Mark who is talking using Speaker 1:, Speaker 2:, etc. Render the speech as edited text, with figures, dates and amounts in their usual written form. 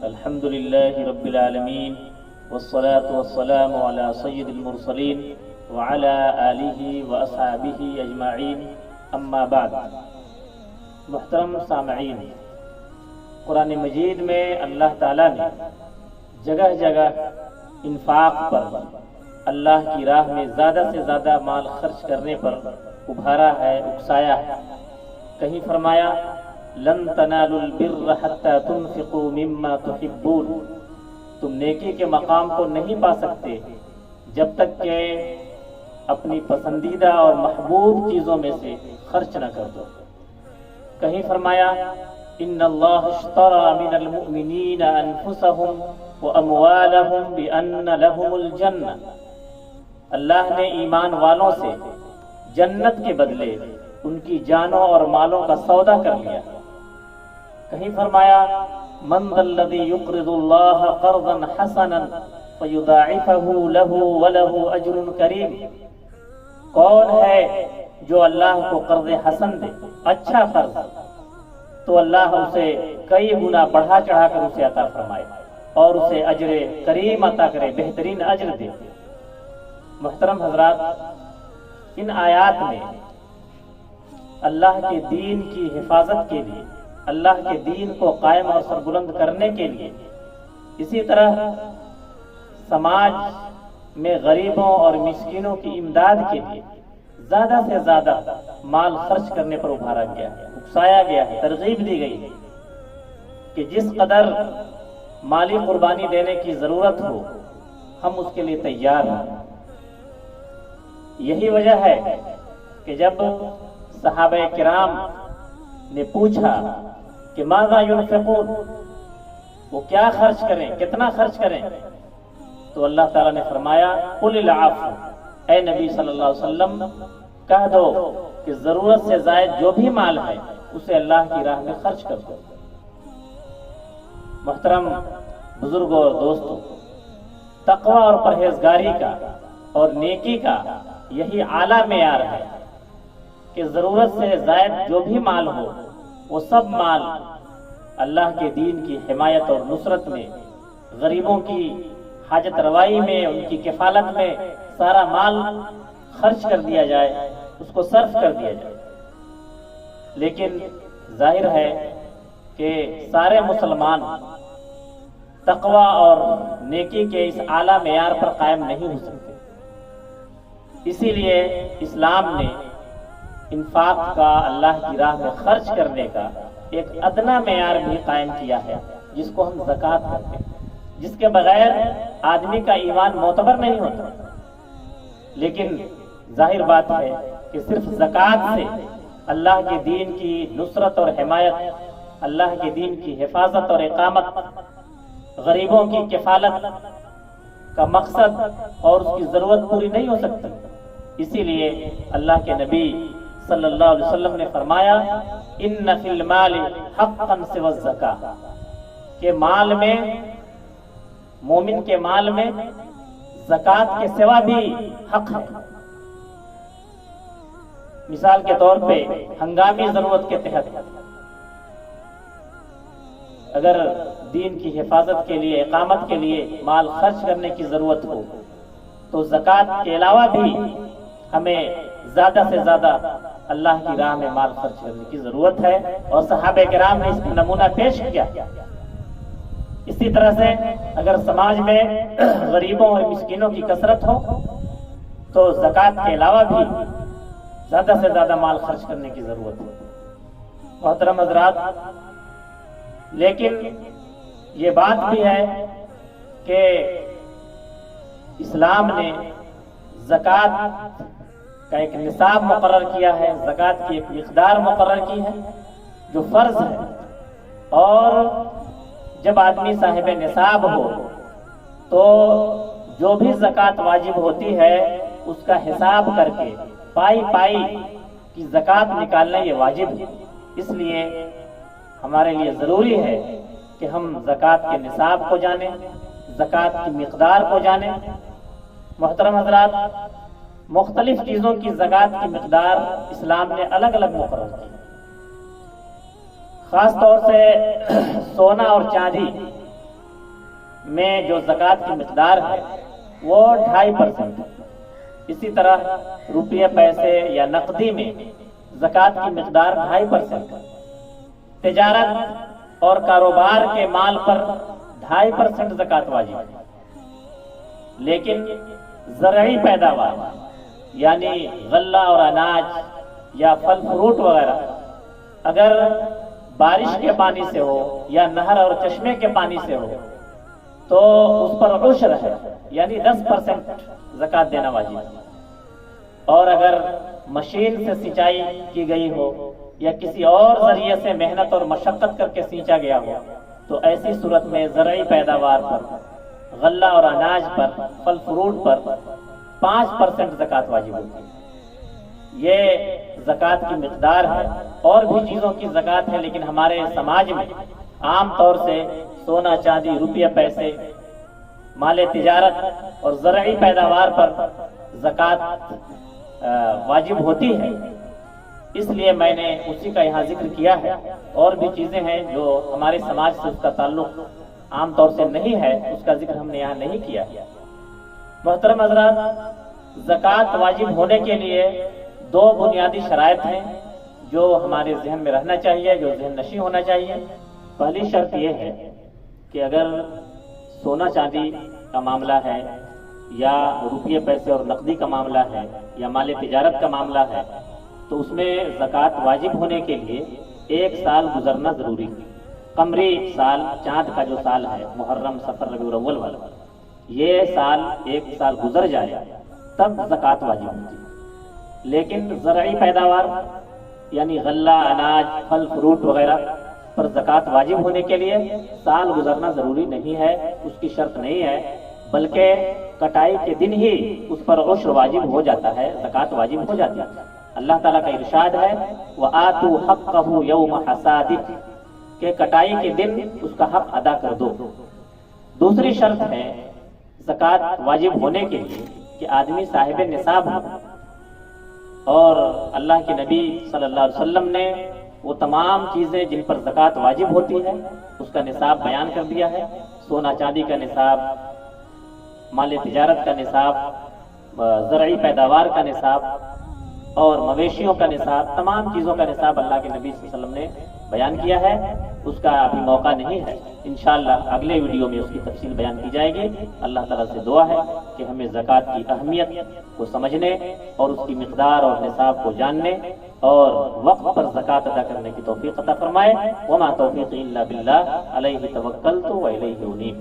Speaker 1: الحمد لله رب العالمين والصلاة والسلام على سيد المرسلين وعلى آله وأصحابه أجمعين اما بعد۔ محترم سامعین، قرآن مجید میں اللہ تعالیٰ نے جگہ جگہ انفاق پر، اللہ کی راہ میں زیادہ سے زیادہ مال خرچ کرنے پر ابھارا ہے، اکسایا ہے۔ کہیں فرمایا لن تنالوا البر حتى تنفقوا مما تحبون، تم نیکی کے مقام کو نہیں پا سکتے جب تک کہ اپنی پسندیدہ اور محبوب چیزوں میں سے خرچ نہ کر دو۔ کہیں فرمایا ان اللہ اشترى من المؤمنین انفسهم واموالهم بان لهم الجنہ، اللہ نے ایمان والوں سے جنت کے بدلے ان کی جانوں اور مالوں کا سودا کر لیا۔ کہیں فرمایا من ذا الذی یقرض اللہ قرضا حسنا فیضاعفہ لہ ولہ اجر کریم، کون ہے جو اللہ کو قرض حسن دے، اچھا قرض، تو اللہ اسے کئی گنا بڑھا چڑھا کر اسے عطا فرمائے اور اسے اجر کریم عطا کرے، بہترین اجر دے۔ محترم حضرات، ان آیات میں اللہ کے دین کی حفاظت کے لیے، اللہ کے دین کو قائم اور سربلند کرنے کے لیے، اسی طرح سماج میں غریبوں اور مسکینوں کی امداد کے لیے زیادہ سے زیادہ مال خرچ کرنے پر ابھارا گیا ہے، اکسایا گیا ہے، ترغیب دی گئی ہے کہ جس قدر مالی قربانی دینے کی ضرورت ہو ہم اس کے لیے تیار ہیں۔ یہی وجہ ہے کہ جب صحابہ کرام نے پوچھا کہ ماذا ينفقون، وہ کیا خرچ کریں، کتنا خرچ کریں، تو اللہ تعالیٰ نے فرمایا قل العفو، اے نبی صلی اللہ علیہ وسلم کہہ دو کہ ضرورت سے زائد جو بھی مال ہے اسے اللہ کی راہ میں خرچ کر دو۔ محترم بزرگوں اور دوستوں، تقوی اور پرہیزگاری کا اور نیکی کا یہی اعلیٰ معیار ہے کہ ضرورت سے زائد جو بھی مال ہو وہ سب مال اللہ کے دین کی حمایت اور نصرت میں، غریبوں کی حاجت روائی میں، ان کی کفالت میں سارا مال خرچ کر دیا جائے، اس کو صرف کر دیا جائے۔ لیکن ظاہر ہے کہ سارے مسلمان تقوی اور نیکی کے اس اعلیٰ معیار پر قائم نہیں ہو سکتے، اسی لیے اسلام نے انفاق کا، اللہ کی راہ میں خرچ کرنے کا ایک ادنا معیار بھی قائم کیا ہے، جس کو ہم زکوٰۃ کہتے ہیں، جس کے بغیر آدمی کا ایمان معتبر نہیں ہوتا۔ لیکن ظاہر بات ہے کہ صرف زکوٰۃ سے اللہ کے دین کی نصرت اور حمایت، اللہ کے دین کی حفاظت اور اقامت، غریبوں کی کفالت کا مقصد اور اس کی ضرورت پوری نہیں ہو سکتی۔ اسی لیے اللہ کے نبی صلی اللہ علیہ وسلم نے فرمایا ان فی المال حقا سوى الزکاۃ، کہ مال میں، مومن کے مال میں زکوٰۃ کے سوا بھی حق ہے۔ مثال کے طور پہ ہنگامی ضرورت کے تحت اگر دین کی حفاظت کے لیے، اقامت کے لیے مال خرچ کرنے کی ضرورت ہو تو زکوٰۃ کے علاوہ بھی ہمیں زیادہ سے زیادہ اللہ کی راہ میں مال خرچ کرنے کی ضرورت ہے، اور صحابہ کرام نے اس کا نمونہ پیش کیا۔ اسی طرح سے اگر سماج میں غریبوں اور مسکینوں کی کثرت ہو تو زکوٰۃ کے علاوہ بھی زیادہ سے زیادہ مال خرچ کرنے کی ضرورت ہے۔ محترم حضرات، لیکن یہ بات بھی ہے کہ اسلام نے زکوٰۃ کا ایک نصاب مقرر کیا ہے، زکوٰۃ کی ایک مقدار مقرر کی ہے جو فرض ہے، اور جب آدمی صاحب نصاب ہو تو جو بھی زکوٰۃ واجب ہوتی ہے اس کا حساب کر کے پائی پائی کی زکوٰۃ نکالنا یہ واجب ہے۔ اس لیے ہمارے لیے ضروری ہے کہ ہم زکوٰۃ کے نصاب کو جانیں، زکوٰۃ کی مقدار کو جانیں۔ محترم حضرات، مختلف چیزوں کی زکوٰۃ کی مقدار اسلام نے الگ الگ مقرر کی۔ خاص طور سے سونا اور چاندی میں جو زکوٰۃ کی مقدار ہے وہ 2.5% ہے۔ اسی طرح روپیے پیسے یا نقدی میں زکوٰۃ کی مقدار 2.5% ہے۔ تجارت اور کاروبار کے مال پر 2.5% زکوٰۃ واجب ہے، لیکن زرعی پیداوار یعنی غلہ اور اناج یا پھل فروٹ وغیرہ اگر بارش کے پانی سے ہو یا نہر اور چشمے کے پانی سے ہو تو اس پر عشر ہے، یعنی 10% زکوٰۃ دینا واجب ہے۔ اور اگر مشین سے سینچائی کی گئی ہو یا کسی اور ذریعے سے محنت اور مشقت کر کے سینچا گیا ہو تو ایسی صورت میں زرعی پیداوار پر، غلہ اور اناج پر، پھل فروٹ پر 5% زکوٰۃ واجب ہوتی ہے۔ یہ زکوٰۃ کی مقدار ہے۔ اور بھی چیزوں کی زکوٰۃ ہے، لیکن ہمارے سماج میں عام طور سے سونا چاندی، روپیہ پیسے، مال تجارت اور زرعی پیداوار پر زکوٰۃ واجب ہوتی ہے، اس لیے میں نے اسی کا یہاں ذکر کیا ہے۔ اور بھی چیزیں ہیں جو ہمارے سماج سے اس کا تعلق عام طور سے نہیں ہے، اس کا ذکر ہم نے یہاں نہیں کیا۔ محترم حضرات، زکوٰۃ واجب ہونے کے لیے 2 بنیادی شرائط ہیں جو ہمارے ذہن میں رہنا چاہیے، جو ذہن نشین ہونا چاہیے۔ پہلی شرط یہ ہے کہ اگر سونا چاندی کا معاملہ ہے یا روپیے پیسے اور نقدی کا معاملہ ہے یا مال تجارت کا معاملہ ہے تو اس میں زکوٰۃ واجب ہونے کے لیے 1 سال گزرنا ضروری ہے۔ قمری سال، چاند کا جو سال ہے، محرم، صفر، ربیع الاول والا، یہ سال 1 سال گزر جائے تب زکوٰۃ واجب ہوتی ہے۔ لیکن زرعی پیداوار یعنی غلہ، اناج، پھل فروٹ وغیرہ پر زکوٰۃ واجب ہونے کے لیے سال گزرنا ضروری نہیں ہے، اس کی شرط نہیں ہے، بلکہ کٹائی کے دن ہی اس پر عشر واجب ہو جاتا ہے، زکوٰۃ واجب ہو جاتی ہے۔ اللہ تعالیٰ کا ارشاد ہے وَآتُوا حَقَّهُ يَوْمَ حَصَادِهِ کہ کٹائی کے دن اس کا حق ادا کر دو۔ دوسری شرط ہے زکوٰۃ واجب ہونے کے لیے کہ آدمی صاحب نصاب ہو، اور اللہ کے نبی صلی اللہ علیہ وسلم نے وہ تمام چیزیں جن پر زکوٰۃ واجب ہوتی ہے اس کا نصاب بیان کر دیا ہے۔ سونا چاندی کا نصاب، مال تجارت کا نصاب، زرعی پیداوار کا نصاب اور مویشیوں کا نصاب، تمام چیزوں کا نصاب اللہ کے نبی صلی اللہ علیہ وسلم نے بیان کیا ہے۔ اس کا ابھی موقع نہیں ہے، انشاءاللہ اگلے ویڈیو میں اس کی تفصیل بیان کی جائے گی۔ اللہ تعالیٰ سے دعا ہے کہ ہمیں زکوٰۃ کی اہمیت کو سمجھنے اور اس کی مقدار اور نصاب کو جاننے اور وقت پر زکوٰۃ ادا کرنے کی توفیق عطا فرمائے۔ وما توفیقی الا باللہ، علیہ توکلت و الیہ انیب۔